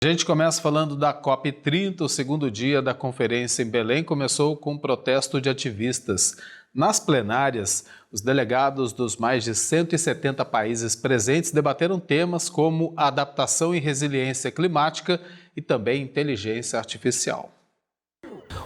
A gente começa falando da COP30, o segundo dia da conferência em Belém começou com um protesto de ativistas. Nas plenárias, os delegados dos mais de 170 países presentes debateram temas como a adaptação e resiliência climática e também inteligência artificial.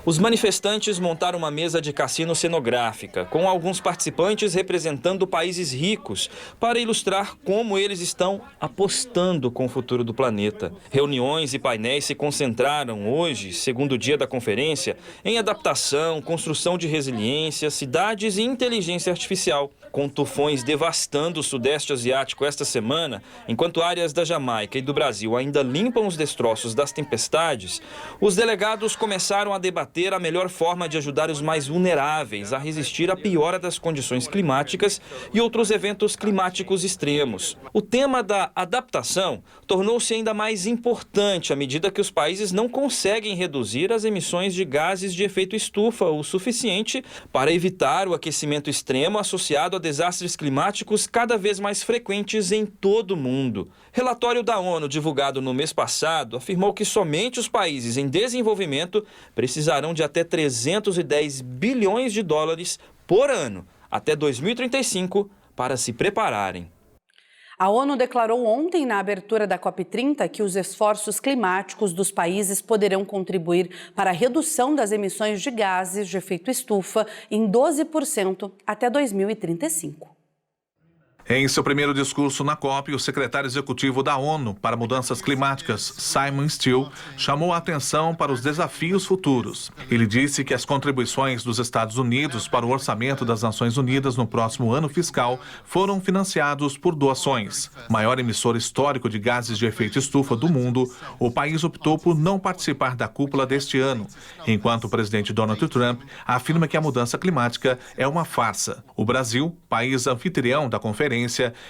Os manifestantes montaram uma mesa de cassino cenográfica, com alguns participantes representando países ricos, para ilustrar como eles estão apostando com o futuro do planeta. Reuniões e painéis se concentraram hoje, segundo dia da conferência, em adaptação, construção de resiliência, cidades e inteligência artificial. Com tufões devastando o Sudeste Asiático esta semana, enquanto áreas da Jamaica e do Brasil ainda limpam os destroços das tempestades, os delegados começaram a debater a melhor forma de ajudar os mais vulneráveis a resistir à piora das condições climáticas e outros eventos climáticos extremos. O tema da adaptação tornou-se ainda mais importante à medida que os países não conseguem reduzir as emissões de gases de efeito estufa o suficiente para evitar o aquecimento extremo associado a desastres climáticos cada vez mais frequentes em todo o mundo. Relatório da ONU divulgado no mês passado afirmou que somente os países em desenvolvimento precisarão de até 310 bilhões de dólares por ano até 2035 para se prepararem. A ONU declarou ontem, na abertura da COP30, que os esforços climáticos dos países poderão contribuir para a redução das emissões de gases de efeito estufa em 12% até 2035. Em seu primeiro discurso na COP, o secretário executivo da ONU para Mudanças Climáticas, Simon Still, chamou a atenção para os desafios futuros. Ele disse que as contribuições dos Estados Unidos para o orçamento das Nações Unidas no próximo ano fiscal foram financiados por doações. Maior emissor histórico de gases de efeito estufa do mundo, o país optou por não participar da cúpula deste ano, enquanto o presidente Donald Trump afirma que a mudança climática é uma farsa. O Brasil, país anfitrião da conferência,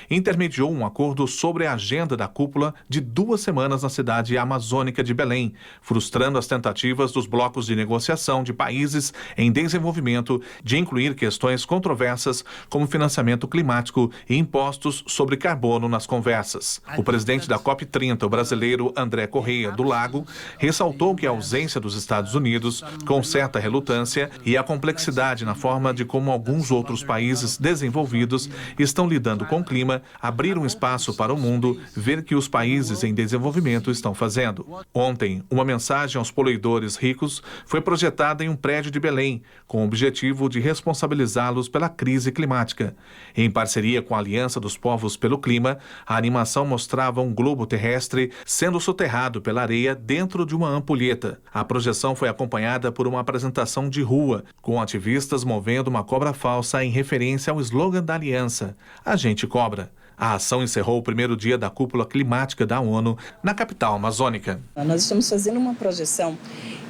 intermediou um acordo sobre a agenda da cúpula de 2 semanas na cidade amazônica de Belém, frustrando as tentativas dos blocos de negociação de países em desenvolvimento de incluir questões controversas como financiamento climático e impostos sobre carbono nas conversas. O presidente da COP30, o brasileiro André Correia do Lago, ressaltou que a ausência dos Estados Unidos, com certa relutância, e a complexidade na forma de como alguns outros países desenvolvidos estão lidando com o clima, abrir um espaço para o mundo ver que os países em desenvolvimento estão fazendo. Ontem, uma mensagem aos poluidores ricos foi projetada em um prédio de Belém, com o objetivo de responsabilizá-los pela crise climática. Em parceria com a Aliança dos Povos pelo Clima, a animação mostrava um globo terrestre sendo soterrado pela areia dentro de uma ampulheta. A projeção foi acompanhada por uma apresentação de rua, com ativistas movendo uma cobra falsa em referência ao slogan da Aliança: A gente cobra. A ação encerrou o primeiro dia da cúpula climática da ONU na capital amazônica. Nós estamos fazendo uma projeção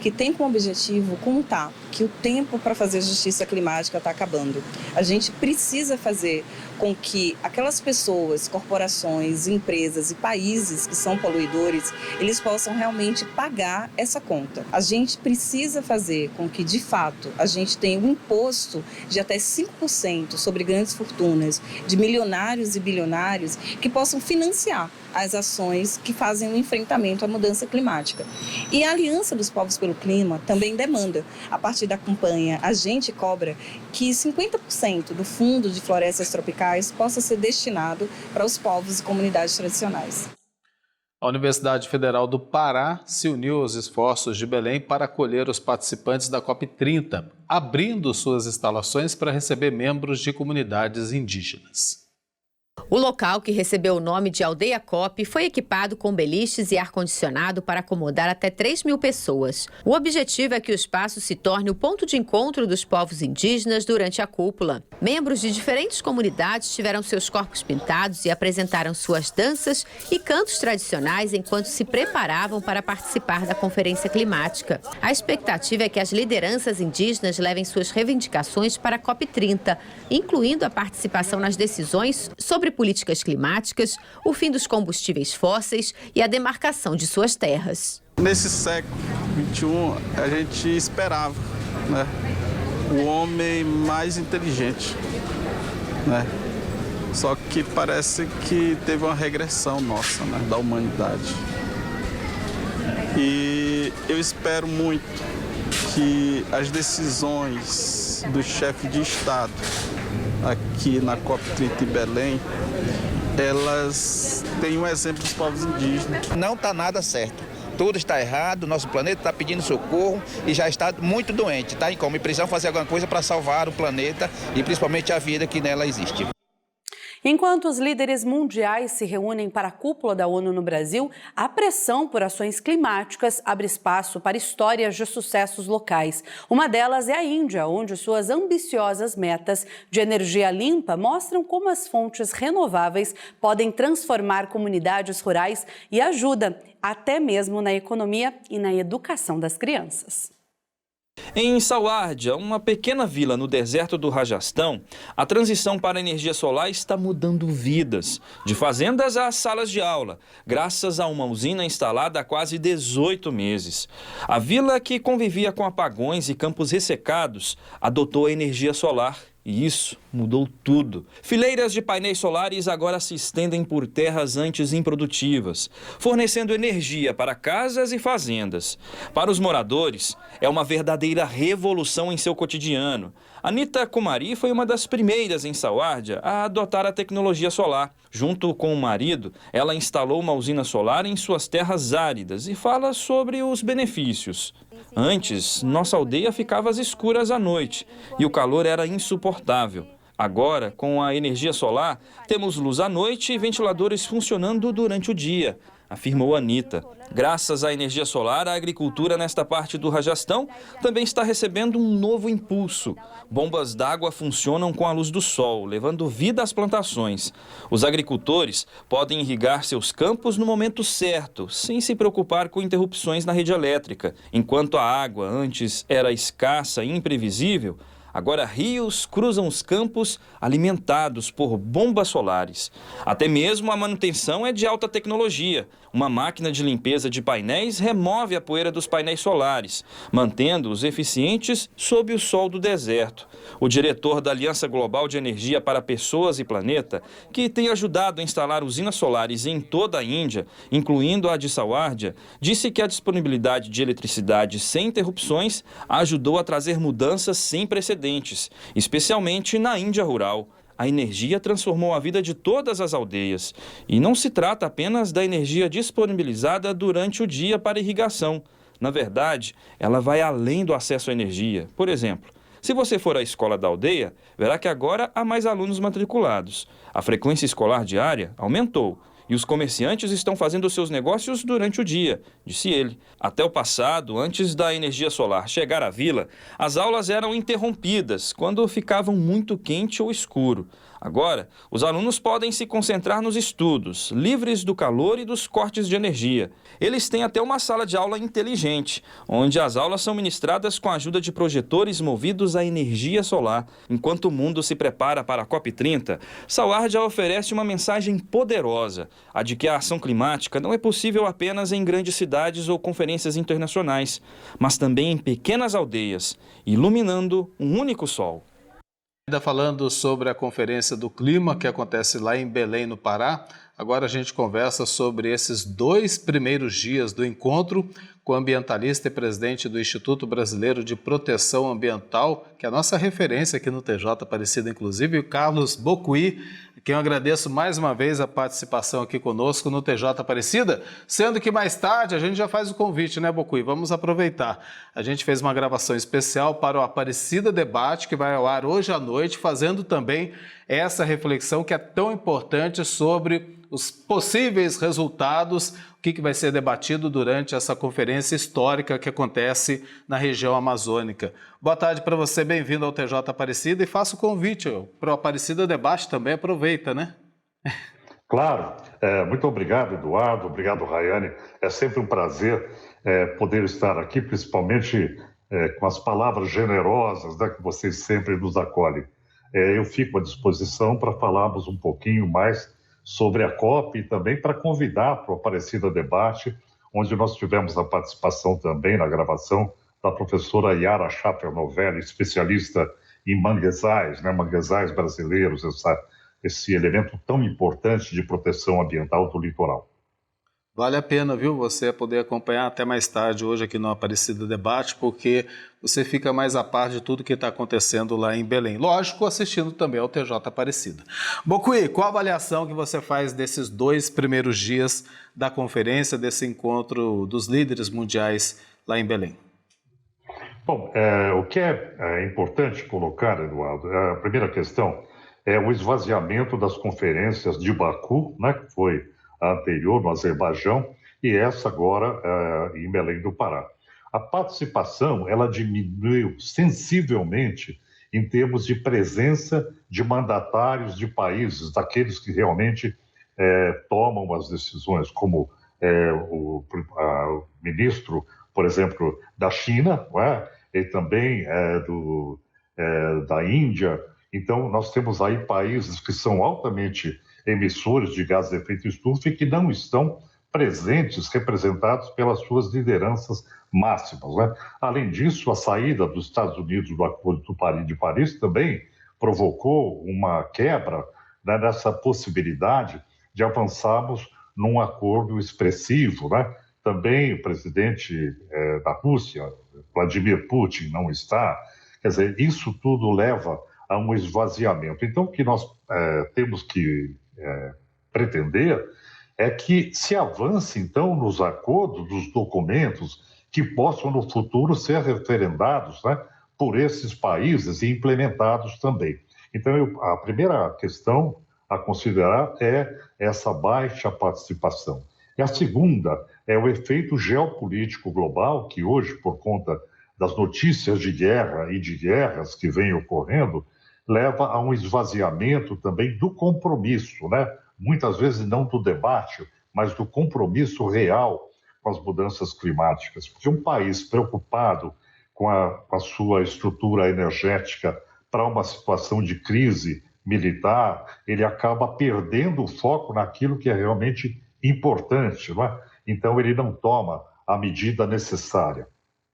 que tem como objetivo contar que o tempo para fazer justiça climática está acabando. A gente precisa fazer com que aquelas pessoas, corporações, empresas e países que são poluidores, eles possam realmente pagar essa conta. A gente precisa fazer com que, de fato, a gente tenha um imposto de até 5% sobre grandes fortunas, de milionários e bilionários, que possam financiar as ações que fazem o enfrentamento à mudança climática. E a Aliança dos Povos pelo Clima também demanda, a partir da campanha A Gente Cobra, que 50% do Fundo de Florestas Tropicais possa ser destinado para os povos e comunidades tradicionais. A Universidade Federal do Pará se uniu aos esforços de Belém para acolher os participantes da COP30, abrindo suas instalações para receber membros de comunidades indígenas. O local, que recebeu o nome de Aldeia COP, foi equipado com beliches e ar-condicionado para acomodar até 3.000 pessoas. O objetivo é que o espaço se torne o ponto de encontro dos povos indígenas durante a cúpula. Membros de diferentes comunidades tiveram seus corpos pintados e apresentaram suas danças e cantos tradicionais enquanto se preparavam para participar da Conferência Climática. A expectativa é que as lideranças indígenas levem suas reivindicações para a COP30, incluindo a participação nas decisões sobre políticas climáticas, o fim dos combustíveis fósseis e a demarcação de suas terras. Nesse século XXI, a gente esperava, né, o homem mais inteligente, né? Só que parece que teve uma regressão nossa, né, da humanidade. E eu espero muito que as decisões do chefe de Estado aqui na COP30 em Belém, elas têm um exemplo dos povos indígenas. Não está nada certo. Tudo está errado, nosso planeta está pedindo socorro e já está muito doente, está em coma. E precisamos fazer alguma coisa para salvar o planeta e principalmente a vida que nela existe. Enquanto os líderes mundiais se reúnem para a cúpula da ONU no Brasil, a pressão por ações climáticas abre espaço para histórias de sucessos locais. Uma delas é a Índia, onde suas ambiciosas metas de energia limpa mostram como as fontes renováveis podem transformar comunidades rurais e ajudam até mesmo na economia e na educação das crianças. Em Sawardia, uma pequena vila no deserto do Rajastão, a transição para a energia solar está mudando vidas, de fazendas às salas de aula, graças a uma usina instalada há quase 18 meses. A vila, que convivia com apagões e campos ressecados, adotou a energia solar. E isso mudou tudo. Fileiras de painéis solares agora se estendem por terras antes improdutivas, fornecendo energia para casas e fazendas. Para os moradores, é uma verdadeira revolução em seu cotidiano. Anita Kumari foi uma das primeiras em Sawardia a adotar a tecnologia solar. Junto com o marido, ela instalou uma usina solar em suas terras áridas e fala sobre os benefícios. Antes, nossa aldeia ficava às escuras à noite e o calor era insuportável. Agora, com a energia solar, temos luz à noite e ventiladores funcionando durante o dia, afirmou Anita. Graças à energia solar, a agricultura nesta parte do Rajastão também está recebendo um novo impulso. Bombas d'água funcionam com a luz do sol, levando vida às plantações. Os agricultores podem irrigar seus campos no momento certo, sem se preocupar com interrupções na rede elétrica. Enquanto a água antes era escassa e imprevisível, agora rios cruzam os campos alimentados por bombas solares. Até mesmo a manutenção é de alta tecnologia. Uma máquina de limpeza de painéis remove a poeira dos painéis solares, mantendo-os eficientes sob o sol do deserto. O diretor da Aliança Global de Energia para Pessoas e Planeta, que tem ajudado a instalar usinas solares em toda a Índia, incluindo a de Sawardia, disse que a disponibilidade de eletricidade sem interrupções ajudou a trazer mudanças sem precedentes, especialmente na Índia rural. A energia transformou a vida de todas as aldeias. E não se trata apenas da energia disponibilizada durante o dia para irrigação. Na verdade, ela vai além do acesso à energia. Por exemplo, se você for à escola da aldeia, verá que agora há mais alunos matriculados. A frequência escolar diária aumentou. E os comerciantes estão fazendo seus negócios durante o dia, disse ele. Até o passado, antes da energia solar chegar à vila, as aulas eram interrompidas quando ficavam muito quente ou escuro. Agora, os alunos podem se concentrar nos estudos, livres do calor e dos cortes de energia. Eles têm até uma sala de aula inteligente, onde as aulas são ministradas com a ajuda de projetores movidos à energia solar. Enquanto o mundo se prepara para a COP30, Sawardia oferece uma mensagem poderosa, a de que a ação climática não é possível apenas em grandes cidades ou conferências internacionais, mas também em pequenas aldeias, iluminando um único sol. Ainda falando sobre a Conferência do Clima, que acontece lá em Belém, no Pará, agora a gente conversa sobre esses 2 primeiros dias do encontro com o ambientalista e presidente do Instituto Brasileiro de Proteção Ambiental, que é a nossa referência aqui no TJ Aparecida, inclusive, o Carlos Bocuí, quem eu agradeço mais uma vez a participação aqui conosco no TJ Aparecida, sendo que mais tarde a gente já faz o convite, né, Bocuí? Vamos aproveitar. A gente fez uma gravação especial para o Aparecida Debate, que vai ao ar hoje à noite, fazendo também essa reflexão que é tão importante sobre os possíveis resultados, o que vai ser debatido durante essa conferência histórica que acontece na região amazônica. Boa tarde para você, bem-vindo ao TJ Aparecida e faço o convite para o Aparecida Debate também, aproveita, né? Claro, muito obrigado, Eduardo, obrigado, Rayane. É sempre um prazer poder estar aqui, principalmente com as palavras generosas, né, que vocês sempre nos acolhem. Eu fico à disposição para falarmos um pouquinho mais sobre a COP e também para convidar para o Aparecida Debate, onde nós tivemos a participação também na gravação da professora Yara Schaffer-Novelli, especialista em manguezais, né, manguezais brasileiros, esse elemento tão importante de proteção ambiental do litoral. Vale a pena, viu, você poder acompanhar até mais tarde hoje aqui no Aparecida Debate, porque você fica mais a par de tudo que está acontecendo lá em Belém. Lógico, assistindo também ao TJ Aparecida. Bocuí, qual a avaliação que você faz desses 2 primeiros dias da conferência, desse encontro dos líderes mundiais lá em Belém? Bom, o que é importante colocar, Eduardo, a primeira questão é o esvaziamento das conferências de Baku, né, que foi a anterior, no Azerbaijão, e essa agora em Belém do Pará. A participação, ela diminuiu sensivelmente em termos de presença de mandatários de países, daqueles que realmente tomam as decisões, como o ministro, por exemplo, da China, não é? E também da Índia. Então, nós temos aí países que são altamente emissores de gases de efeito estufa e que não estão presentes, representados pelas suas lideranças máximas, né? Além disso, a saída dos Estados Unidos do Acordo de Paris também provocou uma quebra, né, nessa possibilidade de avançarmos num acordo expressivo, né? Também o presidente da Rússia, Vladimir Putin, não está. Quer dizer, isso tudo leva a um esvaziamento. Então, o que nós temos que pretender é que se avance, então, nos acordos, dos documentos que possam, no futuro, ser referendados, né, por esses países e implementados também. Então, a primeira questão a considerar é essa baixa participação. E a segunda é o efeito geopolítico global, que hoje, por conta das notícias de guerra e de guerras que vêm ocorrendo, leva a um esvaziamento também do compromisso, né? Muitas vezes não do debate, mas do compromisso real com as mudanças climáticas. Porque um país preocupado com a sua estrutura energética para uma situação de crise militar, ele acaba perdendo o foco naquilo que é realmente importante, não é? Então ele não toma a medida necessária.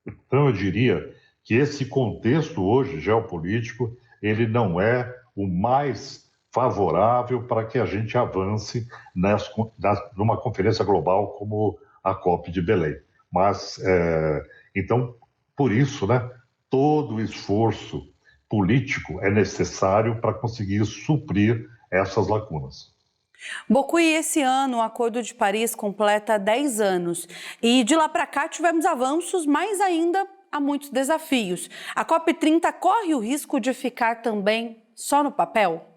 Então eu diria que esse contexto hoje geopolítico, ele não é o mais favorável para que a gente avance numa conferência global como a COP de Belém. Mas, então, por isso, né, todo o esforço político é necessário para conseguir suprir essas lacunas. Bocuí, esse ano o Acordo de Paris completa 10 anos e de lá para cá tivemos avanços, mas ainda há muitos desafios. A COP30 corre o risco de ficar também só no papel?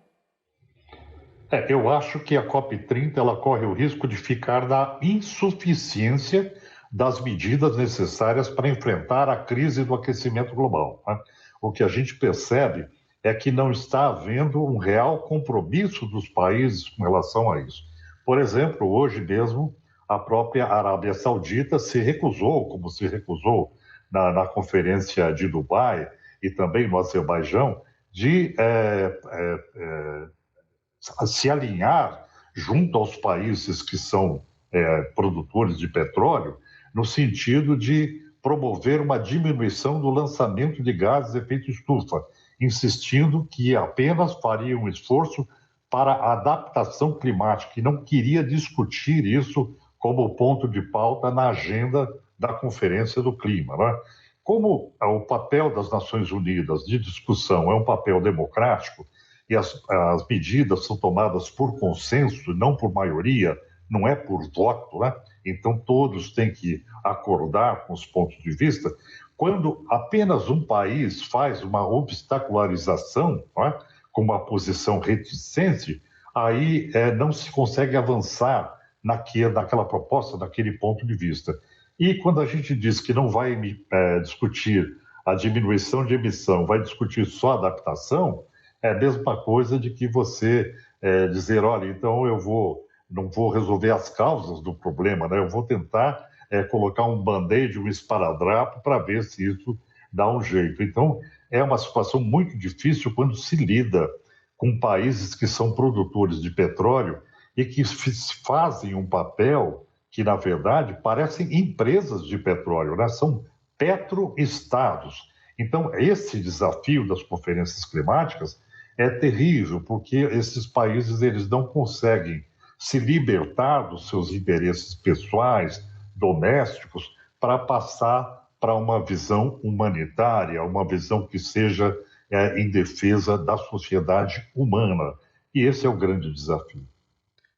Eu acho que a COP30 ela corre o risco de ficar na insuficiência das medidas necessárias para enfrentar a crise do aquecimento global, né? O que a gente percebe é que não está havendo um real compromisso dos países com relação a isso. Por exemplo, hoje mesmo, a própria Arábia Saudita se recusou, como se recusou na conferência de Dubai e também no Azerbaijão, de se alinhar junto aos países que são produtores de petróleo, no sentido de promover uma diminuição do lançamento de gases de efeito estufa, insistindo que apenas faria um esforço para a adaptação climática e não queria discutir isso como ponto de pauta na agenda da Conferência do Clima, né? Como o papel das Nações Unidas de discussão é um papel democrático e as medidas são tomadas por consenso, não por maioria, não é por voto, né? Então todos têm que acordar com os pontos de vista. Quando apenas um país faz uma obstacularização, não é? Com uma posição reticente, aí não se consegue avançar naquela proposta, naquele ponto de vista. E quando a gente diz que não vai discutir a diminuição de emissão, vai discutir só a adaptação, é a mesma coisa de que você dizer, olha, então não vou resolver as causas do problema, né? Eu vou tentar colocar um band-aid, um esparadrapo para ver se isso dá um jeito. Então, é uma situação muito difícil quando se lida com países que são produtores de petróleo e que fazem um papel que, na verdade, parecem empresas de petróleo, né? São petroestados. Então, esse desafio das conferências climáticas é terrível, porque esses países eles não conseguem se libertar dos seus interesses pessoais, domésticos, para passar para uma visão humanitária, uma visão que seja em defesa da sociedade humana. E esse é o grande desafio.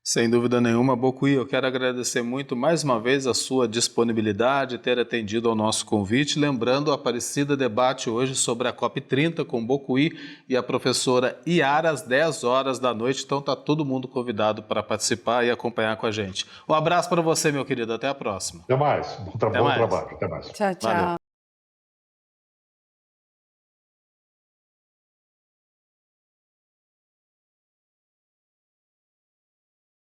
Sem dúvida nenhuma, Bocuí, eu quero agradecer muito mais uma vez a sua disponibilidade, ter atendido ao nosso convite. Lembrando, a Aparecida debate hoje sobre a COP30 com Bocuí e a professora Iara às 10 horas da noite. Então está todo mundo convidado para participar e acompanhar com a gente. Um abraço para você, meu querido. Até a próxima. Até mais. Bom trabalho. Até mais. Tchau, tchau. Valeu.